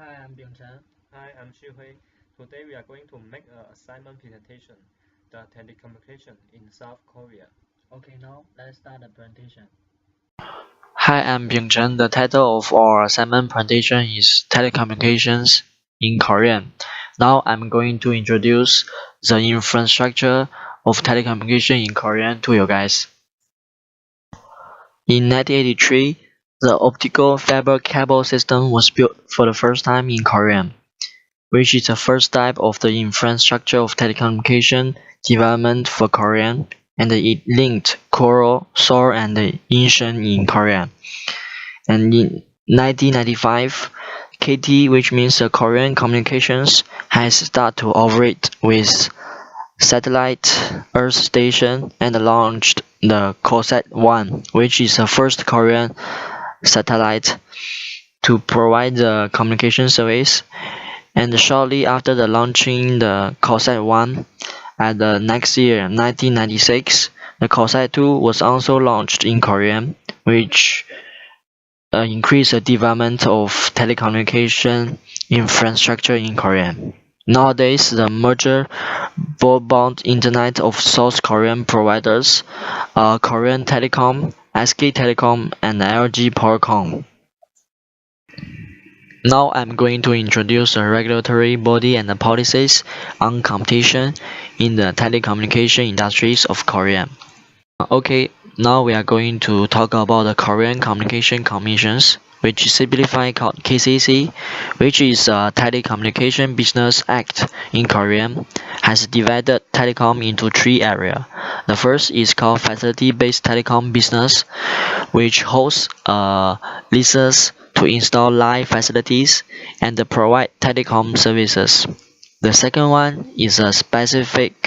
Hi, I'm Byung-Chen. Hi, I'm Xihui. Today we are going to make an assignment presentation, the telecommunication in South Korea. Okay, now let's start the presentation. Hi, I'm Byung-Chen. The title of our assignment presentation is Telecommunications in Korean. Now I'm going to introduce the infrastructure of telecommunication in Korean to you guys. In 1983, the optical fiber cable system was built for the first time in Korea, which is the first type of the infrastructure of telecommunication development for Korea, and it linked Seoul, and Incheon in Korea. And in 1995, KT, which means the Korean Communications, has started to operate with satellite Earth station and launched the KOSAT-1, which is the first Korean satellite to provide the communication service. And shortly after the launching the KOSAT-1, at the next year, 1996, the KOSAT-2 was also launched in Korea, which increased the development of telecommunication infrastructure in Korea. Nowadays, the major broadband internet of South Korean providers are Korean Telecom, SK Telecom, and LG Powercom. Now I'm going to introduce the regulatory body and the policies on competition in the telecommunication industries of Korea. Okay, now we are going to talk about the Korean Communication Commissions, which is simplified called KCC, which is a Telecommunication Business Act in Korean, has divided telecom into three areas. The first is called Facility-Based Telecom Business, which hosts leases to install live facilities and provide telecom services. The second one is a specific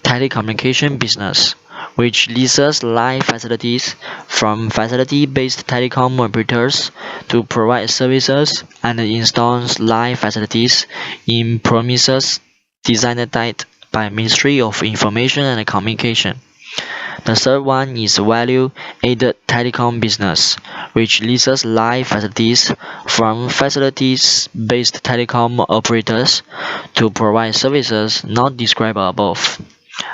telecommunication business, which leases live facilities from facility-based telecom operators to provide services and installs live facilities in premises designated by Ministry of Information and Communication. The third one is value-added telecom business, which leases live facilities from facilities-based telecom operators to provide services not described above.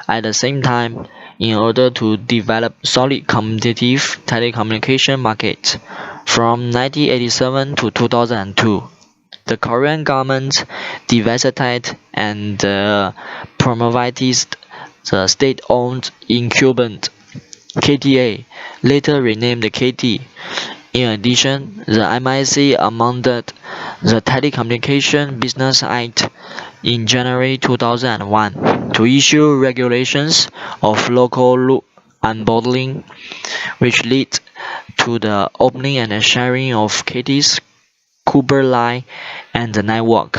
At the same time, in order to develop solid competitive telecommunication market, from 1987 to 2002, the Korean government diversified and promoted the state-owned incumbent KTA, later renamed KT. In addition, the MIC amended the Telecommunication Business Act in January 2001 to issue regulations of local loop unbundling, which led to the opening and sharing of KT's Cooper line and the network,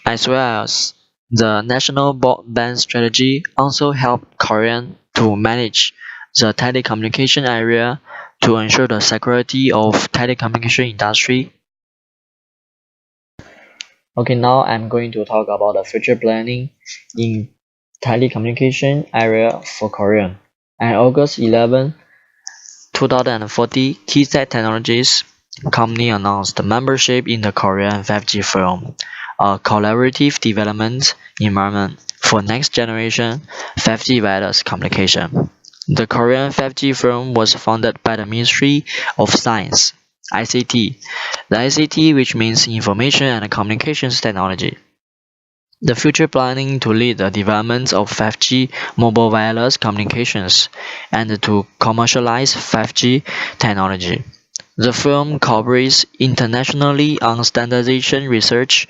as well as the national broadband strategy also helped Korea to manage the telecommunication area to ensure the security of telecommunication industry. Okay, now I'm going to talk about the future planning in telecommunication area for Korea. On August 11, 2040, KeySet Technologies company announced membership in the Korean 5G Forum, a collaborative development environment for next generation 5G wireless communication. The Korean 5G Forum was founded by the Ministry of Science, ICT, the ICT, which means Information and Communications Technology. The future planning to lead the development of 5G mobile wireless communications and to commercialize 5G technology. The firm cooperates internationally on standardization research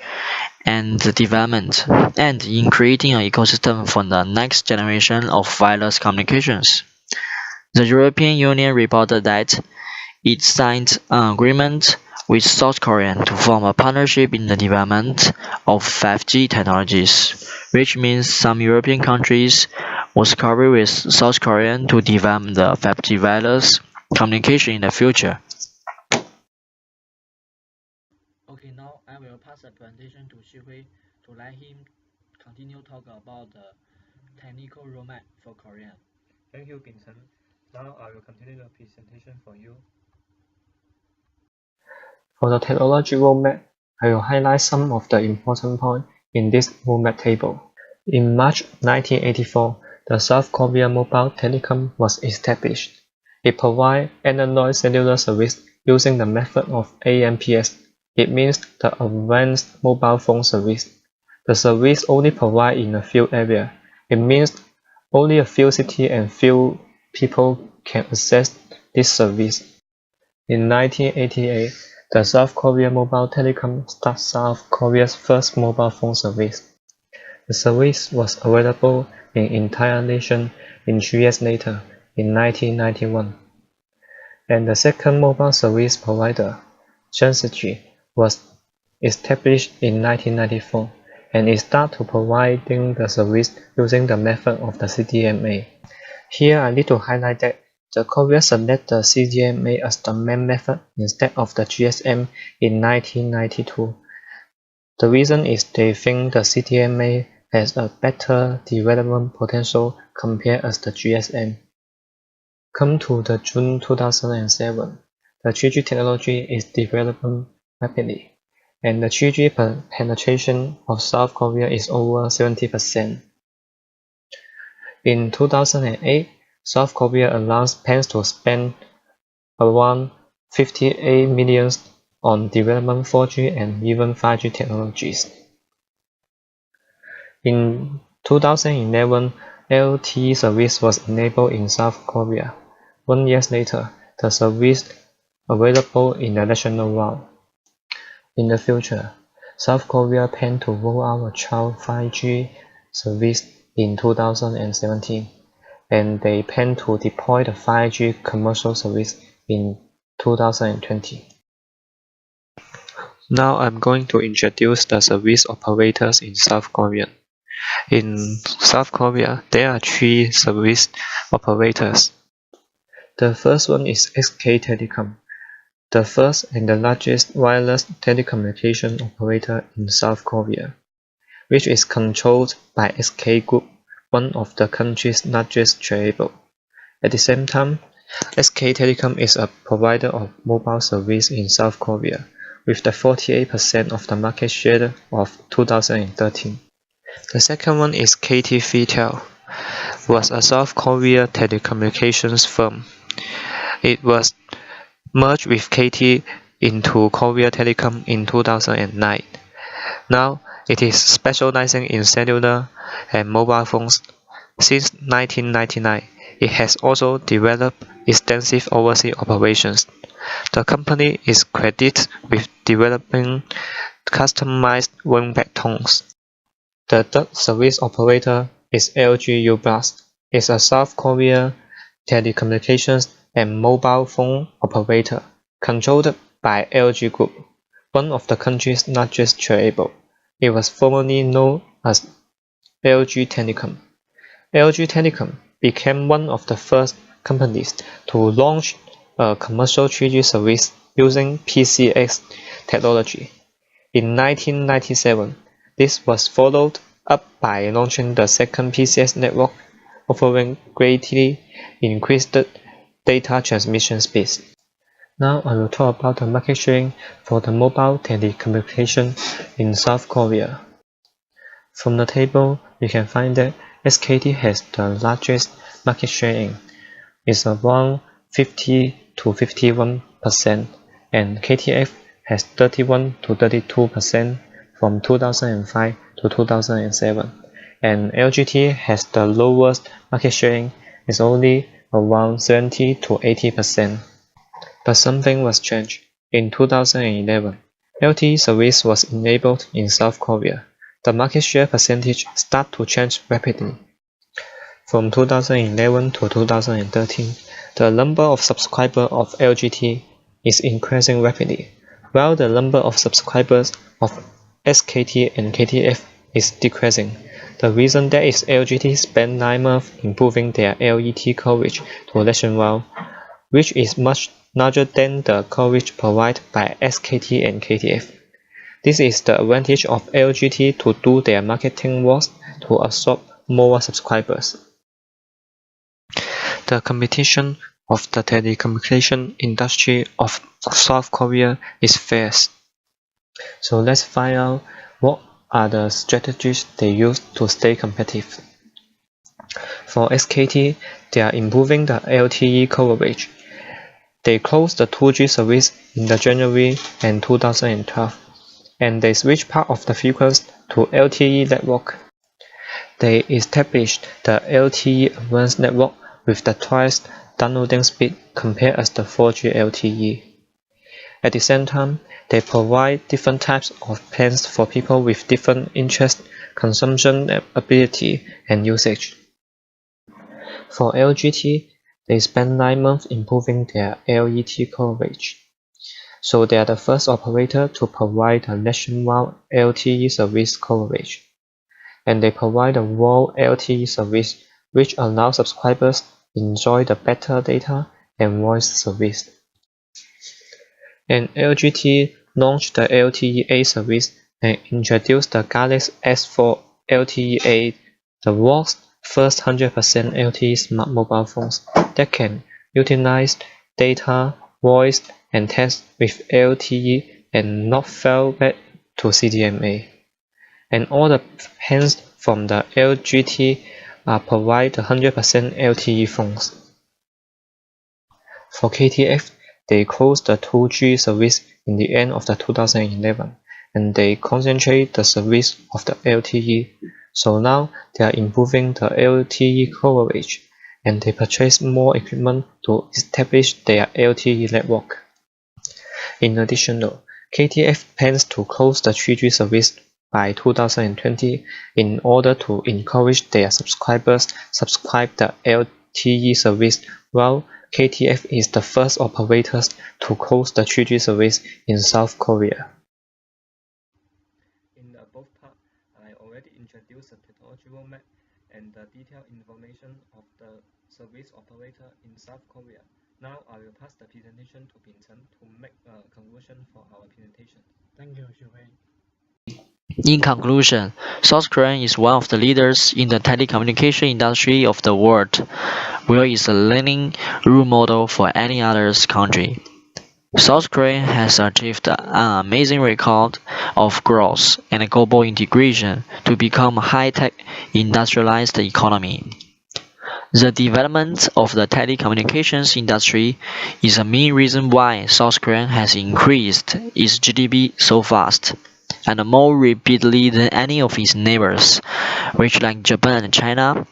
and development, and in creating an ecosystem for the next generation of wireless communications. The European Union reported that it signed an agreement with South Korea to form a partnership in the development of 5G technologies, which means some European countries will cooperate with South Korea to develop the 5G wireless communication in the future. Okay, now I will pass the presentation to Xihui to let him continue talk about the technical roadmap for Korea. Thank you, Byung-Chen. Now I will continue the presentation for you. For the technology roadmap, I will highlight some of the important points in this roadmap table. In March 1984, the South Korea Mobile Telecom was established. It provides analog cellular service using the method of AMPS. It means the Advanced Mobile Phone Service. The service only provided in a few areas. It means only a few cities and few people can access this service. In 1988, the South Korea Mobile Telecom started South Korea's first mobile phone service. The service was available in the entire nation in 3 years later, in 1991. And the second mobile service provider, Chancery, was established in 1994, and it started providing the service using the method of the CDMA. Here I need to highlight that the Korea selected the CDMA as the main method instead of the GSM in 1992. The reason is they think the CDMA has a better development potential compared as the GSM. Come to the June 2007, the 3G technology is developing rapidly, and the 3G penetration of South Korea is over 70%. In 2008, South Korea announced plans to spend around 58 million on development 4G and even 5G technologies. In 2011, LTE service was enabled in South Korea. 1 year later, the service available in the national round. In the future, South Korea plans to roll out a trial 5G service in 2017, and they plan to deploy the 5G commercial service in 2020. Now I'm going to introduce the service operators in South Korea. In South Korea, there are 3 service operators. The first one is SK Telecom, the first and the largest wireless telecommunication operator in South Korea, which is controlled by SK Group, one of the country's largest chaebol. At the same time, SK Telecom is a provider of mobile service in South Korea, with the 48% of the market share of 2013. The second one is KT Vitel, was a South Korea telecommunications firm. It was merged with KT into Korea Telecom in 2009. Now, it is specializing in cellular and mobile phones. Since 1999, it has also developed extensive overseas operations. The company is credited with developing customized wingback tones. The third service operator is LG Uplus. It's a South Korea telecommunications and mobile phone operator controlled by LG Group, one of the country's largest chaebol. It was formerly known as LG Telecom. LG Telecom became one of the first companies to launch a commercial 3G service using PCX technology. In 1997, this was followed up by launching the second PCX network, offering greatly increased data transmission speeds. Now I will talk about the market sharing for the mobile telecommunication in South Korea. From the table, you can find that SKT has the largest market sharing. It's around 50 to 51%, and KTF has 31 to 32% from 2005 to 2007, and LGT has the lowest market sharing, is only around 70 to 80%. But something was changed. In 2011, LTE service was enabled in South Korea. The market share percentage started to change rapidly. From 2011 to 2013, the number of subscribers of LGT is increasing rapidly, while the number of subscribers of SKT and KTF is decreasing. The reason that is LGT spent 9 months improving their LET coverage to nationwide, which is much larger than the coverage provided by SKT and KTF. This is the advantage of LGT to do their marketing work to absorb more subscribers. The competition of the telecommunication industry of South Korea is fierce. So let's find out what are the strategies they use to stay competitive. For SKT, they are improving the LTE coverage. They closed the 2G service in the January and 2012, and they switched part of the frequency to LTE network. They established the LTE Advanced network with the twice downloading speed compared as the 4G LTE. At the same time, they provide different types of plans for people with different interests, consumption ability, and usage. For LGT, they spent 9 months improving their LET coverage. So they are the first operator to provide a nationwide LTE service coverage. And they provide a world LTE service which allows subscribers enjoy the better data and voice service. And LGT launched the LTE-A service and introduced the Galaxy S4 LTE-A, the world's first 100% LTE smart mobile phones that can utilize data, voice, and text with LTE and not fall back to CDMA. And all the hands from the LGT provide 100% LTE phones. For KTF, they closed the 2G service in the end of the 2011, and they concentrate the service of the LTE. So now they are improving the LTE coverage, and they purchase more equipment to establish their LTE network. In addition, though, KTF plans to close the 3G service by 2020 in order to encourage their subscribers subscribe the LTE service, while KTF is the first operator to close the 3G service in South Korea. In the above part, I already introduced the technology roadmap and the detailed information of the service operator in South Korea. Now I will pass the presentation to Binchen to make a conclusion for our presentation. Thank you, Xiuhui. In conclusion, South Korea is one of the leaders in the telecommunication industry of the world, where it is a learning role model for any other country. South Korea has achieved an amazing record of growth and global integration to become a high-tech industrialized economy. The development of the telecommunications industry is a main reason why South Korea has increased its GDP so fast and more rapidly than any of its neighbors, which like Japan and China.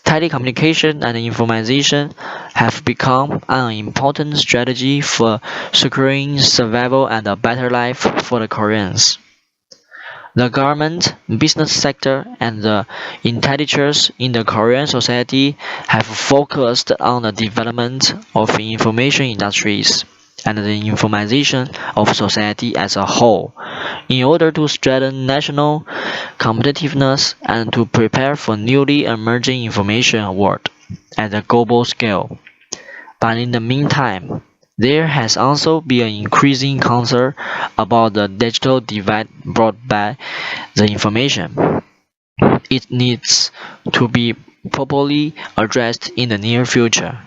Telecommunication and information have become an important strategy for securing survival and a better life for the Koreans. The government, business sector, and the intellectuals in the Korean society have focused on the development of information industries and the information of society as a whole, in order to strengthen national competitiveness and to prepare for newly emerging information world at a global scale. But in the meantime, there has also been an increasing concern about the digital divide brought by the information. It needs to be properly addressed in the near future.